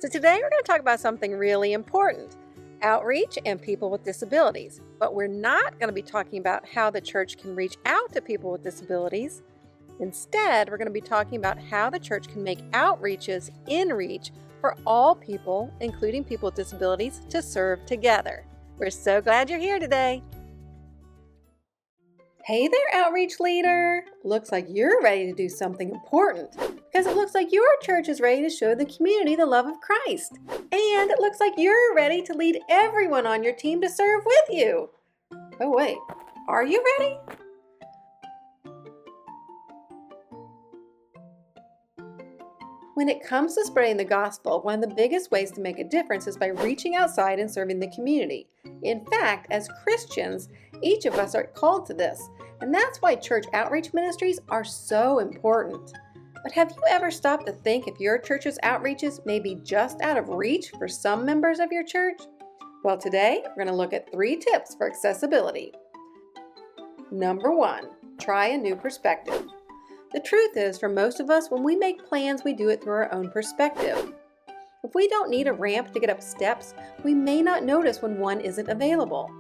So today we're going to talk about something really important, outreach and people with disabilities. But we're not going to be talking about how the church can reach out to people with disabilities. Instead, we're going to be talking about how the church can make outreaches in reach for all people, including people with disabilities, to serve together. We're so glad you're here today. Hey there, outreach leader! Looks like you're ready to do something important because it looks like your church is ready to show the community the love of Christ. And it looks like you're ready to lead everyone on your team to serve with you. Oh wait, are you ready? When it comes to spreading the gospel, one of the biggest ways to make a difference is by reaching outside and serving the community. In fact, as Christians, each of us are called to this, and that's why church outreach ministries are so important. But have you ever stopped to think if your church's outreaches may be just out of reach for some members of your church? Well, today we're going to look at 3 tips for accessibility. Number 1, try a new perspective. The truth is, for most of us, when we make plans, we do it through our own perspective. If we don't need a ramp to get up steps, we may not notice when one isn't available.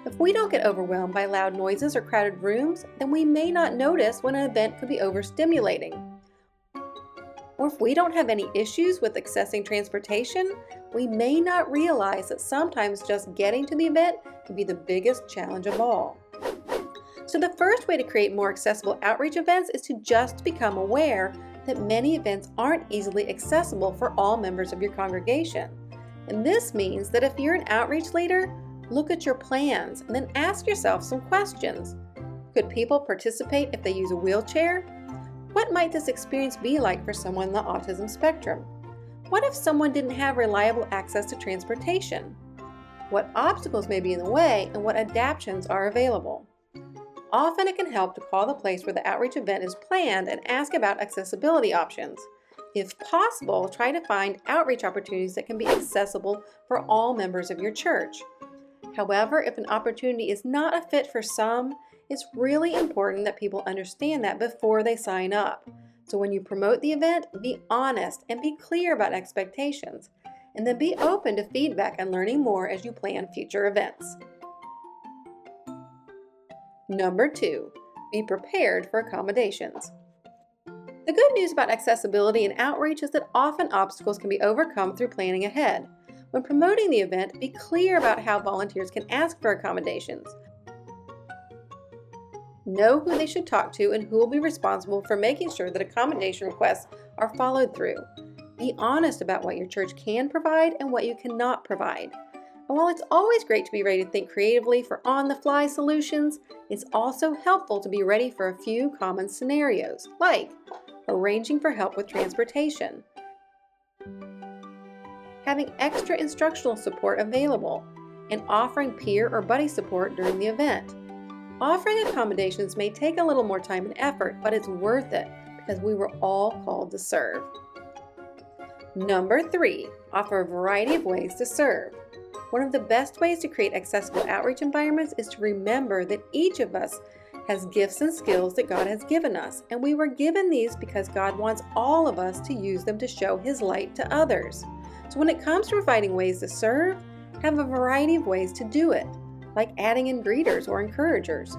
If we don't get overwhelmed by loud noises or crowded rooms, then we may not notice when an event could be overstimulating. Or if we don't have any issues with accessing transportation, we may not realize that sometimes just getting to the event can be the biggest challenge of all. So the first way to create more accessible outreach events is to just become aware that many events aren't easily accessible for all members of your congregation. And this means that if you're an outreach leader, look at your plans and then ask yourself some questions. Could people participate if they use a wheelchair? What might this experience be like for someone on the autism spectrum? What if someone didn't have reliable access to transportation? What obstacles may be in the way and what adaptations are available? Often it can help to call the place where the outreach event is planned and ask about accessibility options. If possible, try to find outreach opportunities that can be accessible for all members of your church. However, if an opportunity is not a fit for some, it's really important that people understand that before they sign up. So when you promote the event, be honest and be clear about expectations, and then be open to feedback and learning more as you plan future events. Number 2, be prepared for accommodations. The good news about accessibility and outreach is that often obstacles can be overcome through planning ahead. When promoting the event, be clear about how volunteers can ask for accommodations. Know who they should talk to and who will be responsible for making sure that accommodation requests are followed through. Be honest about what your church can provide and what you cannot provide. And while it's always great to be ready to think creatively for on-the-fly solutions, it's also helpful to be ready for a few common scenarios, like arranging for help with transportation, having extra instructional support available, and offering peer or buddy support during the event. Offering accommodations may take a little more time and effort, but it's worth it because we were all called to serve. Number 3, offer a variety of ways to serve. One of the best ways to create accessible outreach environments is to remember that each of us has gifts and skills that God has given us, and we were given these because God wants all of us to use them to show His light to others. So when it comes to providing ways to serve, have a variety of ways to do it, like adding in greeters or encouragers,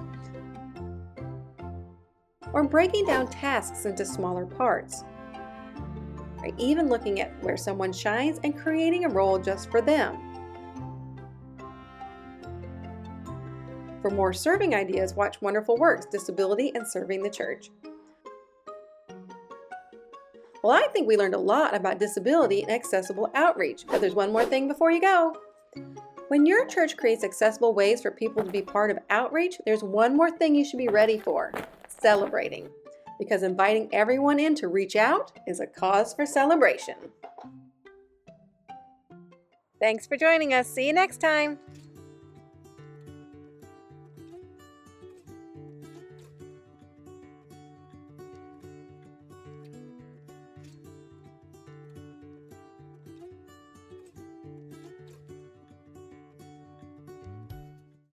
or breaking down tasks into smaller parts, or even looking at where someone shines and creating a role just for them. For more serving ideas, watch Wonderful Works, Disability and Serving the Church. Well, I think we learned a lot about disability and accessible outreach, but there's one more thing before you go. When your church creates accessible ways for people to be part of outreach, there's one more thing you should be ready for: celebrating. Because inviting everyone in to reach out is a cause for celebration. Thanks for joining us. See you next time.